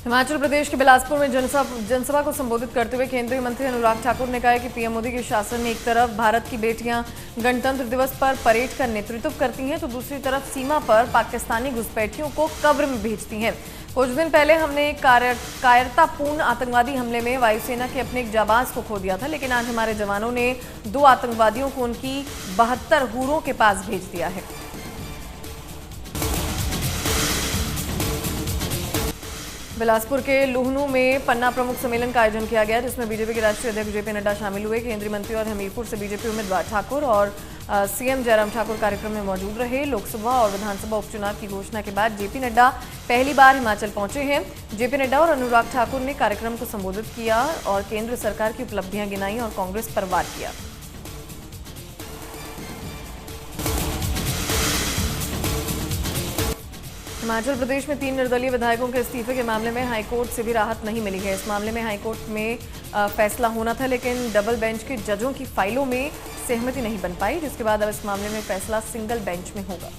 हिमाचल प्रदेश के बिलासपुर में जनसभा को संबोधित करते हुए केंद्रीय मंत्री अनुराग ठाकुर ने कहा कि पीएम मोदी के शासन में एक तरफ भारत की बेटियां गणतंत्र दिवस पर परेड का नेतृत्व करती हैं तो दूसरी तरफ सीमा पर पाकिस्तानी घुसपैठियों को कब्र में भेजती हैं। कुछ दिन पहले हमने एक कायरतापूर्ण आतंकवादी हमले में वायुसेना के अपने एक जाबाज को खो दिया था, लेकिन आज हमारे जवानों ने 2 आतंकवादियों को उनकी 72 हूरों के पास भेज दिया है। बिलासपुर के लुहनू में पन्ना प्रमुख सम्मेलन का आयोजन किया गया, जिसमें बीजेपी के राष्ट्रीय अध्यक्ष जेपी नड्डा शामिल हुए। केंद्रीय मंत्री और हमीरपुर से बीजेपी उम्मीदवार ठाकुर और सीएम जयराम ठाकुर कार्यक्रम में मौजूद रहे। लोकसभा और विधानसभा उपचुनाव की घोषणा के बाद जेपी नड्डा पहली बार हिमाचल पहुंचे हैं। जेपी नड्डा और अनुराग ठाकुर ने कार्यक्रम को संबोधित किया और केंद्र सरकार की उपलब्धियां गिनाई और कांग्रेस पर वार किया। हिमाचल प्रदेश में 3 निर्दलीय विधायकों के इस्तीफे के मामले में हाईकोर्ट से भी राहत नहीं मिली है। इस मामले में हाईकोर्ट में फैसला होना था, लेकिन डबल बेंच के जजों की फाइलों में सहमति नहीं बन पाई, जिसके बाद अब इस मामले में फैसला सिंगल बेंच में होगा।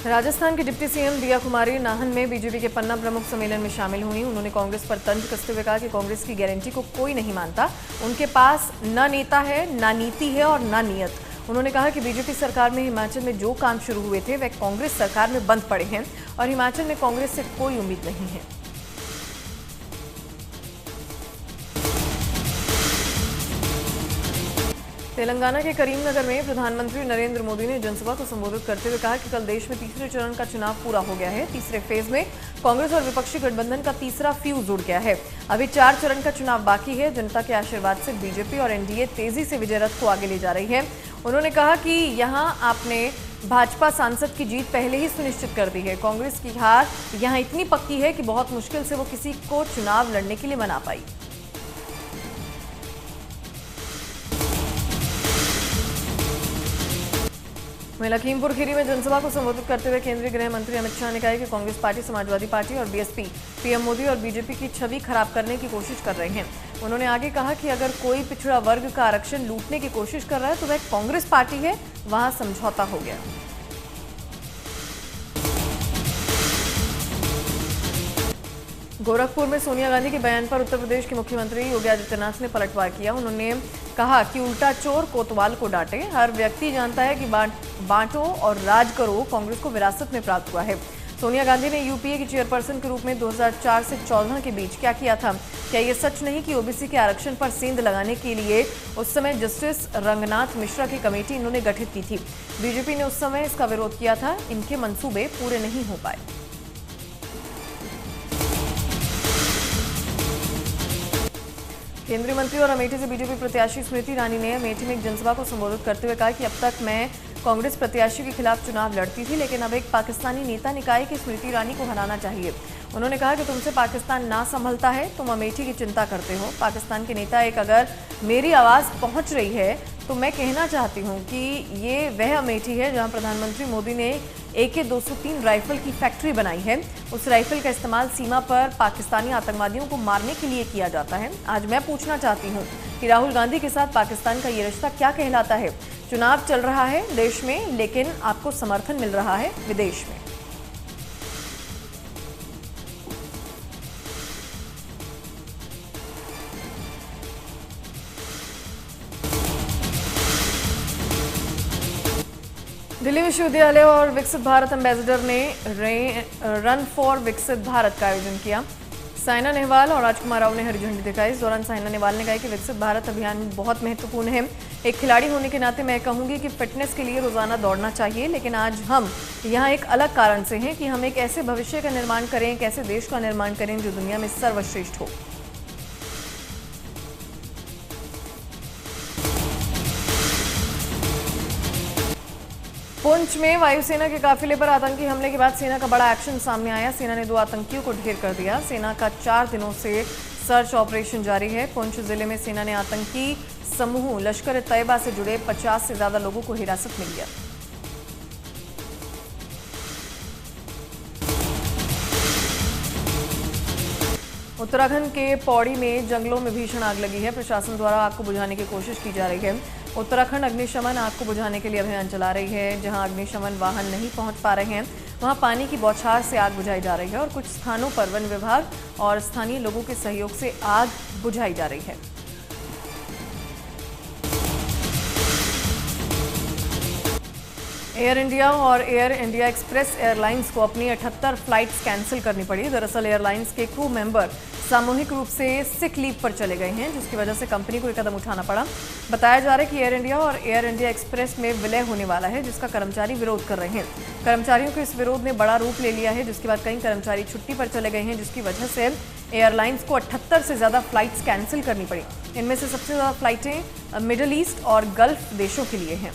राजस्थान के डिप्टी सीएम दिया कुमारी नाहन में बीजेपी के पन्ना प्रमुख सम्मेलन में शामिल हुई। उन्होंने कांग्रेस पर तंज कसते हुए कहा कि कांग्रेस की गारंटी को कोई नहीं मानता। उनके पास न नेता है, न नीति है और न नियत। उन्होंने कहा कि बीजेपी सरकार में हिमाचल में जो काम शुरू हुए थे वह कांग्रेस सरकार में बंद पड़े हैं और हिमाचल में कांग्रेस से कोई उम्मीद नहीं है। तेलंगाना के करीमनगर में प्रधानमंत्री नरेंद्र मोदी ने जनसभा को संबोधित करते हुए कहा कि कल देश में तीसरे चरण का चुनाव पूरा हो गया है। तीसरे फेज में कांग्रेस और विपक्षी गठबंधन का तीसरा फ्यूज उड़ गया है। अभी 4 चरण का चुनाव बाकी है। जनता के आशीर्वाद से बीजेपी और एनडीए तेजी से विजय रथ को आगे ले जा रही है। उन्होंने कहा कि यहां आपने भाजपा सांसद की जीत पहले ही सुनिश्चित कर दी है। कांग्रेस की हार यहां इतनी पक्की है कि बहुत मुश्किल से वो किसी को चुनाव लड़ने के लिए मना पाई। वहीं लखीमपुर खीरी में जनसभा को संबोधित करते हुए केंद्रीय गृह मंत्री अमित शाह ने कहा कि कांग्रेस पार्टी, समाजवादी पार्टी और बीएसपी पीएम मोदी और बीजेपी की छवि खराब करने की कोशिश कर रहे हैं। उन्होंने आगे कहा कि अगर कोई पिछड़ा वर्ग का आरक्षण लूटने की कोशिश कर रहा है तो वह कांग्रेस पार्टी है, वहां समझौता हो गया। गोरखपुर में सोनिया गांधी के बयान पर उत्तर प्रदेश के मुख्यमंत्री योगी आदित्यनाथ ने पलटवार किया। उन्होंने कहा कि उल्टा चोर कोतवाल को डांटे। हर व्यक्ति जानता है कि बांटो और राज करो कांग्रेस को विरासत में प्राप्त हुआ है। सोनिया गांधी ने यूपीए की चेयरपर्सन के रूप में 2004 से 14 के बीच क्या किया था? क्या ये सच नहीं कि ओबीसी के आरक्षण पर सेंध लगाने के लिए उस समय जस्टिस रंगनाथ मिश्रा की कमेटी इन्होंने गठित की थी? बीजेपी ने उस समय इसका विरोध किया था। इनके मंसूबे पूरे नहीं हो पाए। केंद्रीय मंत्री और अमेठी से बीजेपी प्रत्याशी स्मृति ईरानी ने अमेठी में एक जनसभा को संबोधित करते हुए कहा कि अब तक मैं कांग्रेस प्रत्याशी के खिलाफ चुनाव लड़ती थी, लेकिन अब एक पाकिस्तानी नेता ने कहा है कि स्मृति ईरानी को हराना चाहिए। उन्होंने कहा कि तुमसे पाकिस्तान ना संभलता है, तुम अमेठी की चिंता करते हो। पाकिस्तान के नेता एक अगर मेरी आवाज़ पहुंच रही है तो मैं कहना चाहती हूं कि ये वह अमेठी है जहां प्रधानमंत्री मोदी ने AK-203 राइफल की फैक्ट्री बनाई है। उस राइफल का इस्तेमाल सीमा पर पाकिस्तानी आतंकवादियों को मारने के लिए किया जाता है। आज मैं पूछना चाहती हूं कि राहुल गांधी के साथ पाकिस्तान का ये रिश्ता क्या कहलाता है? चुनाव चल रहा है देश में, लेकिन आपको समर्थन मिल रहा है विदेश में। दिल्ली विश्वविद्यालय और विकसित भारत एम्बेसडर ने रन फॉर विकसित भारत का आयोजन किया। साइना नेहवाल और राजकुमार राव ने हरी झंडी दिखाई। इस दौरान साइना नेहवाल ने कहा कि विकसित भारत अभियान बहुत महत्वपूर्ण है। एक खिलाड़ी होने के नाते मैं कहूंगी कि फिटनेस के लिए रोजाना दौड़ना चाहिए, लेकिन आज हम यहाँ एक अलग कारण से हैं कि हम एक ऐसे भविष्य का निर्माण करें, एक ऐसे देश का निर्माण करें जो दुनिया में सर्वश्रेष्ठ हो। पुंछ में वायुसेना के काफिले पर आतंकी हमले के बाद सेना का बड़ा एक्शन सामने आया। सेना ने 2 आतंकियों को ढेर कर दिया। सेना का 4 दिनों से सर्च ऑपरेशन जारी है। पुंछ जिले में सेना ने आतंकी समूह लश्कर-ए-तैयबा से जुड़े 50 से ज्यादा लोगों को हिरासत में लिया। उत्तराखंड के पौड़ी में जंगलों में भीषण आग लगी है। प्रशासन द्वारा आग को बुझाने की कोशिश की जा रही है। उत्तराखंड अग्निशमन आग को बुझाने के लिए अभियान चला रही है। जहां अग्निशमन वाहन नहीं पहुंच पा रहे हैं, वहां पानी की बौछार से आग बुझाई जा रही है और कुछ स्थानों पर वन विभाग और स्थानीय लोगों के सहयोग से आग बुझाई जा रही है। एयर इंडिया और एयर इंडिया एक्सप्रेस एयरलाइंस को अपनी 78 फ्लाइट्स कैंसिल करनी पड़ी। दरअसल एयरलाइंस के क्रू मेंबर सामूहिक रूप से सिक लीव पर चले गए हैं, जिसकी वजह से कंपनी को एक कदम उठाना पड़ा। बताया जा रहा है कि एयर इंडिया और एयर इंडिया एक्सप्रेस में विलय होने वाला है, जिसका कर्मचारी विरोध कर रहे हैं। कर्मचारियों के इस विरोध ने बड़ा रूप ले लिया है, जिसके बाद कई कर्मचारी छुट्टी पर चले गए हैं, जिसकी वजह से एयरलाइंस को 78 से ज़्यादा फ्लाइट्स कैंसिल करनी पड़ी। इनमें से सबसे ज़्यादा फ्लाइटें मिडल ईस्ट और गल्फ देशों के लिए हैं।